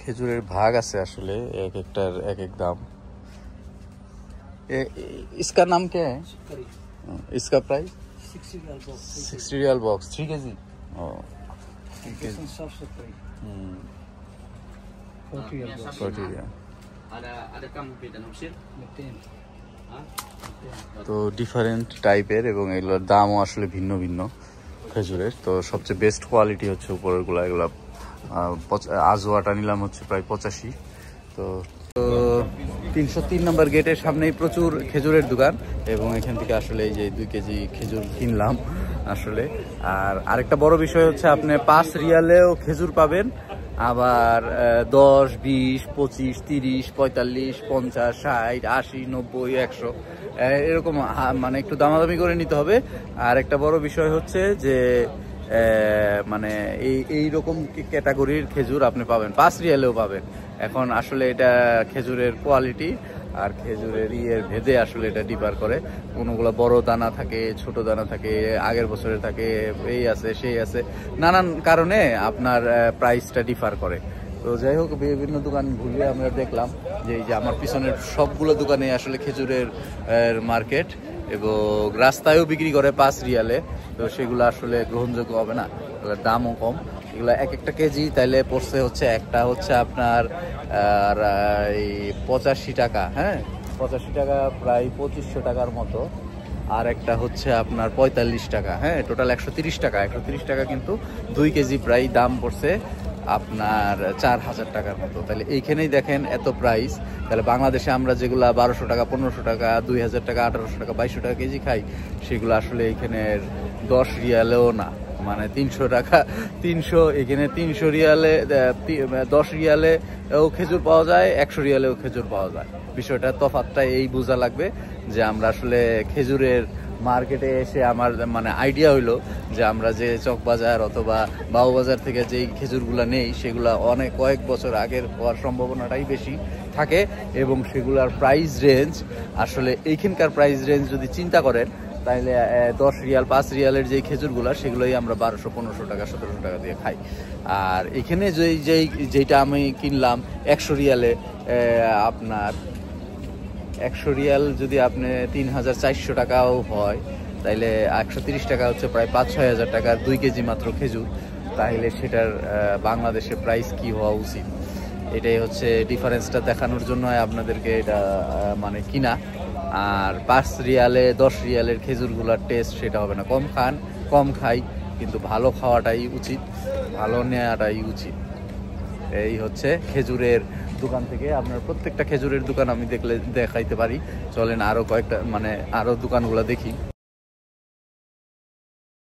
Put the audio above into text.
খেজুরের ভাগ আছে আসলে, এক একটার এক এক দাম। इसका नाम क्या है? इसका प्राइस 60 रियाल बॉक्स 3 केजी। তো ডিফারেন্ট টাইপের এবং এগুলোর দামও আসলে ভিন্ন ভিন্ন খেজুরের। তো সবচেয়ে বেস্ট কোয়ালিটি হচ্ছে উপরেরগুলো, এগুলো আজওয়াটা নিলাম হচ্ছে প্রায় 85। তো 303 নম্বর গেটের সামনেই প্রচুর খেজুরের দোকান এবং এখান থেকে আসলে এই যে 2 কেজি খেজুর কিনলাম আসলে। আর আরেকটা বড় বিষয় হচ্ছে আপনি 5 রিয়ালেও খেজুর পাবেন, আবার 10, 20, 25, 30, 45, 50, 60, 80, 90, 100 এরকম মানে একটু দামাদামি করে নিতে হবে। আর একটা বড় বিষয় হচ্ছে যে মানে এই রকম ক্যাটাগরির খেজুর আপনি পাবেন, 5 রিয়ালেও পাবেন। এখন আসলে এটা খেজুরের কোয়ালিটি আর খেজুরের ভেদে আসলে এটা ডিফার করে। কোনোগুলো বড় দানা থাকে, ছোট দানা থাকে, আগের বছরে থাকে, এই আছে সেই আছে, নানান কারণে আপনার প্রাইসটা ডিফার করে। তো যাই হোক, বিভিন্ন দোকান ঘুরে আমরা দেখলাম যে এই যে আমার পিছনের সবগুলো দোকানে আসলে খেজুরের মার্কেট এবং রাস্তায়ও বিক্রি করে 5 রিয়ালে। তো সেগুলো আসলে গ্রহণযোগ্য হবে না, এগুলোর দামও কম। এগুলো এক একটা কেজি তাইলে পড়ছে হচ্ছে, একটা হচ্ছে আপনার 85 টাকা, হ্যাঁ 85 টাকা, প্রায় 2500 টাকার মতো। আর একটা হচ্ছে আপনার 45 টাকা, হ্যাঁ টোটাল 130 টাকা। 130 টাকা কিন্তু 2 কেজি প্রায় দাম পড়ছে আপনার 4000 টাকার মতো। তাহলে এইখানেই দেখেন এত প্রাইস। তাহলে বাংলাদেশে আমরা যেগুলো 1200 টাকা, 1500 টাকা, 2000 টাকা, 1800 টাকা, 2200 টাকা কেজি খাই, সেগুলো আসলে এইখানের 10 রিয়ালেও না, মানে 300 টাকা, 300 এখানে 300 রিয়ালে 10 রিয়ালেও খেজুর পাওয়া যায়, 100 রিয়ালেও খেজুর পাওয়া যায়। বিষয়টা তফাৎটা এই বোঝা লাগবে যে আমরা আসলে খেজুরের মার্কেটে এসে আমার মানে আইডিয়া হইলো যে আমরা যে চকবাজার অথবা বাউবাজার থেকে যেই খেজুরগুলো নেই সেগুলা অনেক কয়েক বছর আগের হওয়ার সম্ভাবনাটাই বেশি থাকে এবং সেগুলার প্রাইস রেঞ্জ আসলে এইখানকার প্রাইস রেঞ্জ যদি চিন্তা করেন তাহলে 10 রিয়াল 5 রিয়ালের যেই খেজুরগুলা সেগুলোই আমরা 1200, 1500 টাকা, 1700 টাকা দিয়ে খাই। আর এখানে যেইটা আমি কিনলাম 100 রিয়ালে, আপনার 100 রিয়াল যদি আপনি 3400 টাকাও হয়, তাইলে 130 টাকা হচ্ছে প্রায় 5-6 হাজার টাকার 2 কেজি মাত্র খেজুর। তাহলে সেটার বাংলাদেশে প্রাইস কি হওয়া উচিত, এটাই হচ্ছে ডিফারেন্সটা দেখানোর জন্য আপনাদেরকে এটা মানে কিনা। আর 5 রিয়ালে 10 রিয়ালের খেজুরগুলোর টেস্ট সেটা হবে না। কম খান, কম খাই, কিন্তু ভালো খাওয়াটাই উচিত, ভালো নেওয়াটাই উচিত। এই হচ্ছে খেজুরের দোকান থেকে আপনার প্রত্যেকটা খেজুরের দোকান আমি দেখাইতে পারি। চলেন আরও কয়েকটা মানে আরও দোকানগুলো দেখি।